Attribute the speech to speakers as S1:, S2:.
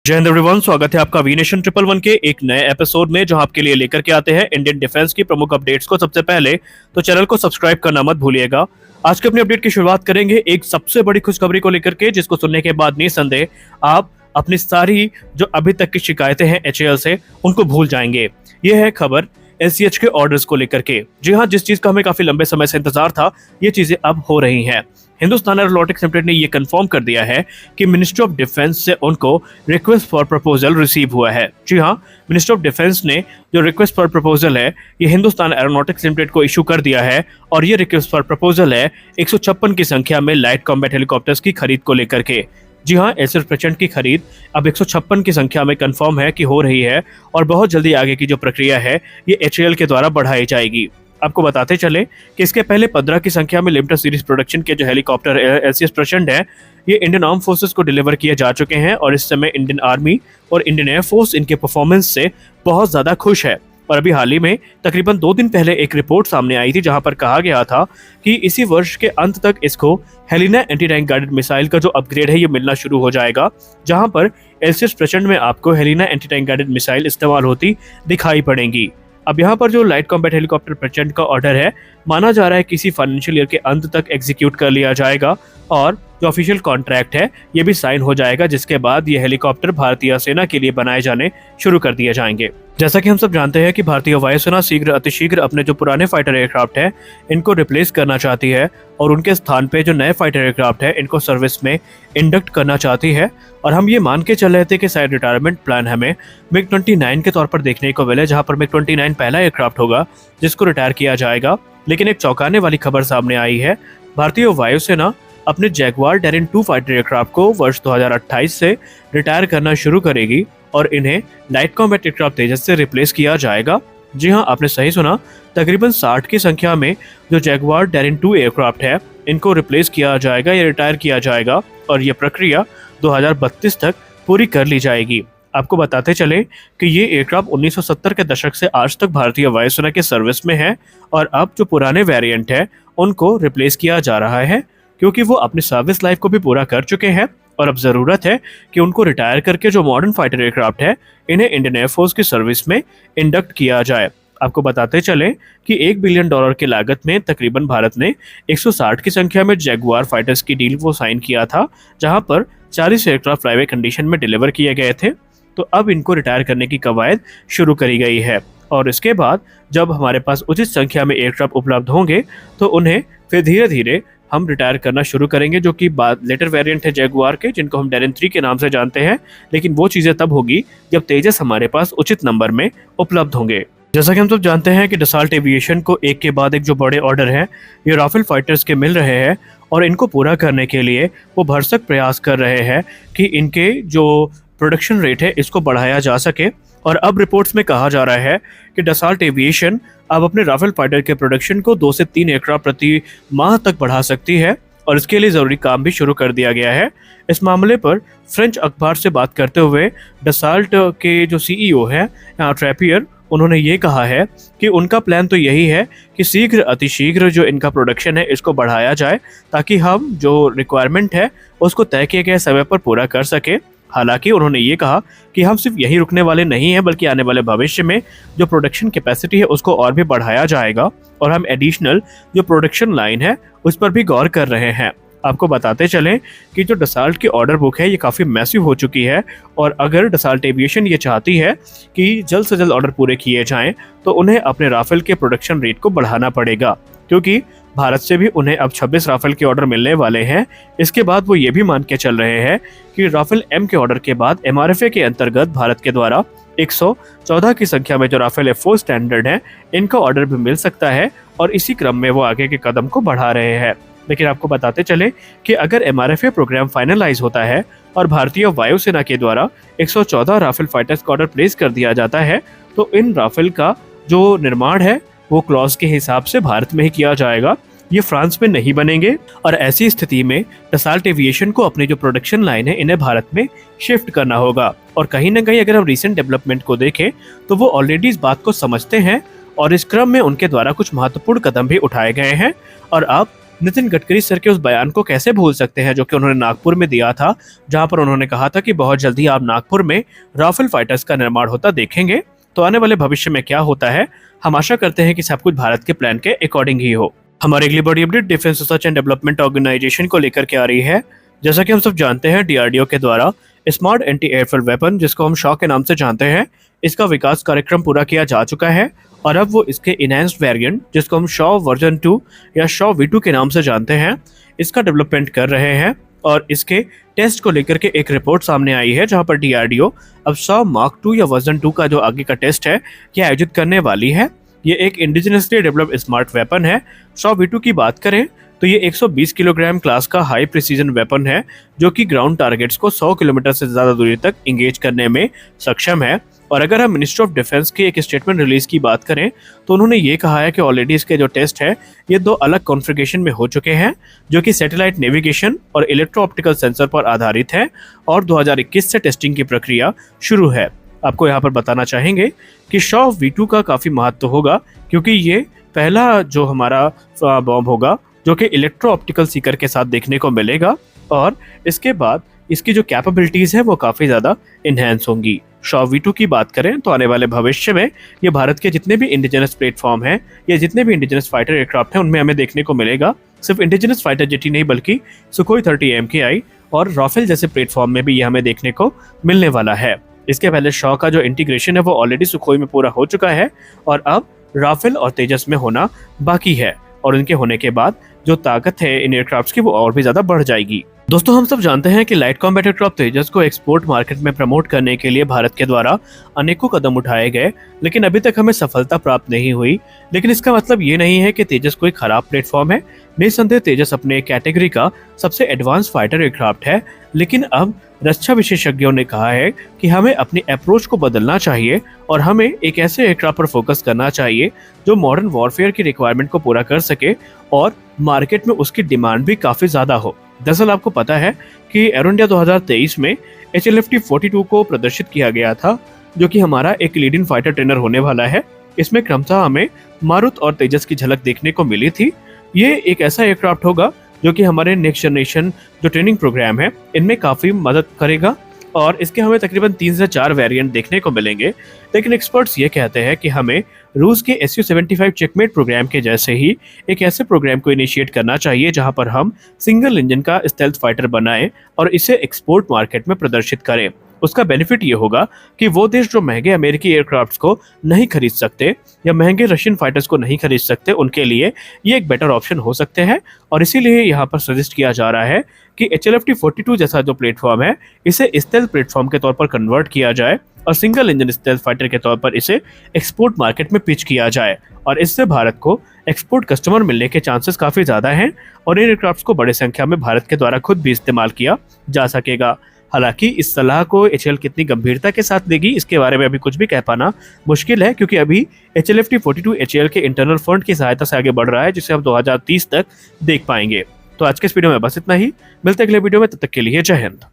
S1: जय हिंद एवरीवन, स्वागत है आपका वी नेशन 111 के एक नए एपिसोड में, जो आपके लिए लेकर के आते हैं इंडियन डिफेंस की प्रमुख अपडेट्स को। सबसे पहले तो चैनल को सब्सक्राइब करना मत भूलिएगा। आज के अपनी अपडेट की शुरुआत करेंगे एक सबसे बड़ी खुशखबरी को लेकर के, जिसको सुनने के बाद निसंदेह आप अपनी सारी जो अभी तक की शिकायतें हैं HAL से, उनको भूल जाएंगे। यह है खबर LCH के ऑर्डर्स को लेकर के। जी हाँ, जिस चीज का हमें काफी लंबे समय से इंतजार था, ये चीजें अब हो रही हैं। हिंदुस्तान एरोनॉटिक्स लिमिटेड ने ये कंफर्म कर दिया है कि मिनिस्ट्री ऑफ डिफेंस से उनको रिक्वेस्ट फॉर प्रपोजल रिसीव हुआ है। जी हाँ, मिनिस्ट्री ऑफ डिफेंस ने जो रिक्वेस्ट फॉर प्रपोजल है, ये हिंदुस्तान एरोनॉटिक्स लिमिटेड को इशू कर दिया है। और ये रिक्वेस्ट फॉर प्रपोजल है 156 की संख्या में लाइट कॉम्बैट हेलीकॉप्टर्स की खरीद को लेकर के। जी हाँ, एसएफ प्रचंड की खरीद अब 156 की संख्या में कंफर्म है कि हो रही है, और बहुत जल्दी आगे की जो प्रक्रिया है ये HAL के द्वारा बढ़ाई जाएगी। आपको बताते चले कि इसके पहले 15 की संख्या में लिमिटेड सीरीज प्रोडक्शन के जो हेलीकॉप्टर LCS प्रचंड है, ये इंडियन आर्म फोर्सेस को डिलीवर किए जा चुके हैं। और इस समय इंडियन आर्मी और इंडियन एयरफोर्स इनके परफॉर्मेंस से बहुत ज्यादा खुश है। और अभी हाल ही में तकरीबन 2 दिन पहले एक रिपोर्ट सामने आई थी, जहां पर कहा गया था कि इसी वर्ष के अंत तक इसको Helina anti tank guided missile का जो अपग्रेड है ये मिलना शुरू हो जाएगा, जहां पर LCS प्रचंड में आपको Helina anti tank guided missile इस्तेमाल होती दिखाई पड़ेंगी। अब यहाँ पर जो लाइट कॉम्बैट हेलीकॉप्टर प्रचंड का ऑर्डर है, माना जा रहा है किसी फाइनेंशियल ईयर के अंत तक एग्जीक्यूट कर लिया जाएगा, और जो ऑफिशियल कॉन्ट्रैक्ट है ये भी साइन हो जाएगा, जिसके बाद ये हेलीकॉप्टर भारतीय सेना के लिए बनाए जाने शुरू कर दिए जाएंगे। जैसा कि हम सब जानते हैं कि भारतीय वायुसेना शीघ्र अतिशीघ्र अपने जो पुराने फाइटर एयरक्राफ्ट है इनको रिप्लेस करना चाहती है, और उनके स्थान पे जो नए फाइटर एयरक्राफ्ट है इनको सर्विस में इंडक्ट करना चाहती है। और हम ये मान के चल रहे थे कि शायद रिटायरमेंट प्लान हमें MiG-29 के तौर पर देखने को मिले, जहां पर MiG-29 पहला एयरक्राफ्ट होगा जिसको रिटायर किया जाएगा। लेकिन एक चौंकाने वाली खबर सामने आई है। भारतीय वायुसेना अपने जैगुआर डेरिन 2 फाइटर एयरक्राफ्ट को वर्ष 2028 से रिटायर करना शुरू करेगी, और इन्हें लाइट कॉम्बैट एयरक्राफ्ट तेजस से रिप्लेस किया जाएगा। जी हाँ, आपने सही सुना, तकरीबन 60 की संख्या में जो जैगुआर डेरिन 2 एयरक्राफ्ट है इनको रिप्लेस किया जाएगा या रिटायर किया जाएगा, और ये प्रक्रिया 2032 तक पूरी कर ली जाएगी। आपको बताते चले कि ये एयरक्राफ्ट 1970 के दशक से आज तक भारतीय वायुसेना के सर्विस में है, और अब जो पुराने वेरिएंट है उनको रिप्लेस किया जा रहा है, क्योंकि वो अपनी सर्विस लाइफ को भी पूरा कर चुके हैं। और अब जरूरत है कि उनको रिटायर करके जो मॉडर्न फाइटर एयरक्राफ्ट है इन्हें इंडियन एयरफोर्स की सर्विस में इंडक्ट किया जाए। आपको बताते चले कि $1 बिलियन की लागत में तकरीबन भारत ने 160 की संख्या में जैगुआर फाइटर्स की डील को साइन किया था, जहां पर 40 एयरक्राफ्ट फ्लाईवे कंडीशन में डिलीवर किए गए थे। तो अब इनको रिटायर करने की कवायद शुरू करी गई है, और इसके बाद जब हमारे पास उचित संख्या में एयरक्राफ्ट उपलब्ध होंगे तो उन्हें फिर धीरे धीरे हम रिटायर करना शुरू करेंगे, जो कि बाद लेटर वेरिएंट है जैगुआर के, जिनको हम डेरिन 3 के नाम से जानते हैं। लेकिन वो चीज़ें तब होगी जब तेजस हमारे पास उचित नंबर में उपलब्ध होंगे। जैसा कि हम सब जानते हैं कि डसाल्ट एविएशन को एक के बाद एक जो बड़े ऑर्डर हैं ये राफेल फाइटर्स के मिल रहे हैं, और इनको पूरा करने के लिए वो भरसक प्रयास कर रहे हैं कि इनके जो प्रोडक्शन रेट है इसको बढ़ाया जा सके। और अब रिपोर्ट्स में कहा जा रहा है कि डसाल्ट एविएशन अब अपने राफेल फाइटर के प्रोडक्शन को 2 से 3 एयरक्राफ्ट प्रति माह तक बढ़ा सकती है, और इसके लिए ज़रूरी काम भी शुरू कर दिया गया है। इस मामले पर फ्रेंच अखबार से बात करते हुए डसाल्ट के जो CEO हैं ट्रैपियर, उन्होंने ये कहा है कि उनका प्लान तो यही है कि शीघ्र अतिशीघ्र जो इनका प्रोडक्शन है इसको बढ़ाया जाए, ताकि हम जो रिक्वायरमेंट है उसको तय किए गए समय पर पूरा कर सके। हालांकि उन्होंने ये कहा कि हम सिर्फ यहीं रुकने वाले नहीं हैं, बल्कि आने वाले भविष्य में जो प्रोडक्शन कैपेसिटी है उसको और भी बढ़ाया जाएगा, और हम एडिशनल जो प्रोडक्शन लाइन है उस पर भी गौर कर रहे हैं। आपको बताते चलें कि जो डसाल्ट की ऑर्डर बुक है ये काफ़ी मैसिव हो चुकी है, और अगर डसाल्ट एविएशन ये चाहती है कि जल्द से जल्द ऑर्डर पूरे किए जाएं तो उन्हें अपने राफेल के प्रोडक्शन रेट को बढ़ाना पड़ेगा, क्योंकि भारत से भी उन्हें अब 26 राफेल के ऑर्डर मिलने वाले हैं। इसके बाद वो ये भी मान के चल रहे हैं कि राफेल M के ऑर्डर के बाद MRFA के अंतर्गत भारत के द्वारा 114 की संख्या में जो राफेल F4 स्टैंडर्ड है इनका ऑर्डर भी मिल सकता है, और इसी क्रम में वो आगे के कदम को बढ़ा रहे हैं। लेकिन आपको बताते चले कि अगर MRFA प्रोग्राम फाइनलाइज होता है और भारतीय वायुसेना के द्वारा 114 राफेल फाइटर्स का ऑर्डर प्लेस कर दिया जाता है, तो इन राफेल का जो निर्माण है वो क्लॉज के हिसाब से भारत में ही किया जाएगा, ये फ्रांस में नहीं बनेंगे। और ऐसी स्थिति में डसाल्ट एविएशन को अपनी जो प्रोडक्शन लाइन है इन्हें भारत में शिफ्ट करना होगा। और कहीं ना कहीं अगर हम रिसेंट डेवलपमेंट को देखें तो वो ऑलरेडी इस बात को समझते हैं, और इस क्रम में उनके द्वारा कुछ महत्वपूर्ण कदम भी उठाए गए हैं। और अब नितिन गडकरी सर के उस बयान को कैसे भूल सकते हैं जो कि उन्होंने नागपुर में दिया था, जहां पर उन्होंने कहा था कि बहुत जल्दी आप नागपुर में राफेल फाइटर्स का निर्माण होता देखेंगे। तो आने वाले भविष्य में क्या होता है, हम आशा करते हैं कि सब कुछ भारत के प्लान के अकॉर्डिंग ही हो। हमारी अगली बड़ी update defence research and development organisation को लेकर के आ रही है। जैसा कि हम सब जानते हैं, डीआरडीओ के द्वारा स्मार्ट एंटी एयरफील्ड वेपन, जिसको हम शॉ के नाम से जानते हैं, इसका विकास कार्यक्रम पूरा किया जा चुका है और अब वो इसके इनहैंस्ड वेरिएंट, जिसको हम शॉ वर्जन 2 या शॉ V2 के नाम से जानते हैं, इसका डेवलपमेंट कर रहे हैं। और इसके टेस्ट को लेकर के एक रिपोर्ट सामने आई है, जहां पर डीआरडीओ अब शॉ मार्क 2 या वर्जन 2 का जो आगे का टेस्ट है यह आयोजित करने वाली है। ये एक इंडिजिनसली डेवलप्ड स्मार्ट वेपन है। शॉ V2 की बात करें तो ये 120 किलोग्राम क्लास का हाई प्रिसीजन वेपन है, जो कि ग्राउंड टारगेट्स को 100 किलोमीटर से ज़्यादा दूरी तक इंगेज करने में सक्षम है। और अगर हम मिनिस्ट्री ऑफ डिफेंस की एक स्टेटमेंट रिलीज की बात करें तो उन्होंने ये कहा है कि ऑलरेडी इसके जो टेस्ट है ये 2 अलग कॉन्फ़िगरेशन में हो चुके हैं, जो कि सैटेलाइट नेविगेशन और इलेक्ट्रो ऑप्टिकल सेंसर पर आधारित है और 2021 से टेस्टिंग की प्रक्रिया शुरू है। आपको यहाँ पर बताना चाहेंगे कि शॉ V2 का काफ़ी महत्व होगा, क्योंकि ये पहला जो हमारा बॉम्ब होगा जो कि इलेक्ट्रो ऑप्टिकल सीकर के साथ देखने को मिलेगा और इसके बाद इसकी जो कैपेबिलिटीज़ है वो काफ़ी ज़्यादा इन्हेंस होंगी। शॉ V2 की बात करें तो आने वाले भविष्य में ये भारत के जितने भी इंडिजिनस प्लेटफॉर्म हैं या जितने भी इंडिजिनस फाइटर एयरक्राफ्ट हैं उनमें हमें देखने को मिलेगा। सिर्फ इंडिजिनस फाइटर जेट ही नहीं, बल्कि सुखोई 30 MKI और राफेल जैसे प्लेटफॉर्म में भी ये हमें देखने को मिलने वाला है। इसके पहले शॉ का जो इंटीग्रेशन है वो ऑलरेडी सुखोई में पूरा हो चुका है और अब राफेल और तेजस में होना बाकी है और उनके होने के बाद जो ताकत है इन एयरक्राफ्ट्स की वो और भी ज्यादा बढ़ जाएगी। दोस्तों, हम सब जानते हैं कि लाइट कॉम्बैट एयरक्राफ्ट तेजस को एक्सपोर्ट मार्केट में प्रमोट करने के लिए भारत के द्वारा अनेकों कदम उठाए गए, लेकिन अभी तक हमें सफलता प्राप्त नहीं हुई। लेकिन इसका मतलब ये नहीं है कि तेजस कोई खराब प्लेटफॉर्म है। निस्संदेह तेजस अपने कैटेगरी का सबसे एडवांस फाइटर एयरक्राफ्ट है, लेकिन अब रक्षा विशेषज्ञों ने कहा है कि हमें अपनी अप्रोच को बदलना चाहिए और हमें एक ऐसे एयरक्राफ्ट पर फोकस करना चाहिए जो मॉडर्न वॉरफेयर की रिक्वायरमेंट को पूरा कर सके और मार्केट में उसकी डिमांड भी काफ़ी ज़्यादा हो। दरअसल आपको पता है कि एरो इंडिया 2023 में HLFT-42 को प्रदर्शित किया गया था, जो कि हमारा एक लीडिंग फाइटर ट्रेनर होने वाला है। इसमें क्रमशः हमें मारुत और तेजस की झलक देखने को मिली थी। ये एक ऐसा एयरक्राफ्ट होगा जो कि हमारे नेक्स्ट जनरेशन जो ट्रेनिंग प्रोग्राम है इनमें काफ़ी मदद करेगा और इसके हमें तकरीबन 3 से 4 वेरिएंट देखने को मिलेंगे। लेकिन एक्सपर्ट्स ये कहते हैं कि हमें रूस के Su-75 चेकमेट प्रोग्राम के जैसे ही एक ऐसे प्रोग्राम को इनिशिएट करना चाहिए जहां पर हम सिंगल इंजन का स्टेल्थ फाइटर बनाएं और इसे एक्सपोर्ट मार्केट में प्रदर्शित करें। उसका बेनिफिट ये होगा कि वो देश जो महंगे अमेरिकी एयरक्राफ्ट्स को नहीं खरीद सकते या महंगे रशियन फाइटर्स को नहीं खरीद सकते, उनके लिए ये एक बेटर ऑप्शन हो सकते हैं। और इसीलिए यहाँ पर सजेस्ट किया जा रहा है कि HLFT-42 जैसा जो प्लेटफॉर्म है इसे स्टेल्थ प्लेटफॉर्म के तौर पर कन्वर्ट किया जाए और सिंगल इंजन स्टेल्थ फाइटर के तौर पर इसे एक्सपोर्ट मार्केट में पिच किया जाए और इससे भारत को एक्सपोर्ट कस्टमर मिलने के चांसेस काफ़ी ज़्यादा हैं और इन एयरक्राफ्ट्स को बड़े संख्या में भारत के द्वारा खुद भी इस्तेमाल किया जा सकेगा। हालांकि इस सलाह को HAL कितनी गंभीरता के साथ देगी इसके बारे में अभी कुछ भी कह पाना मुश्किल है, क्योंकि अभी HLFT-42 HAL के इंटरनल फंड की सहायता से आगे बढ़ रहा है, जिसे हम 2030 तक देख पाएंगे। तो आज के इस वीडियो में बस इतना ही। मिलते अगले वीडियो में, तब तक के लिए जय हिंद।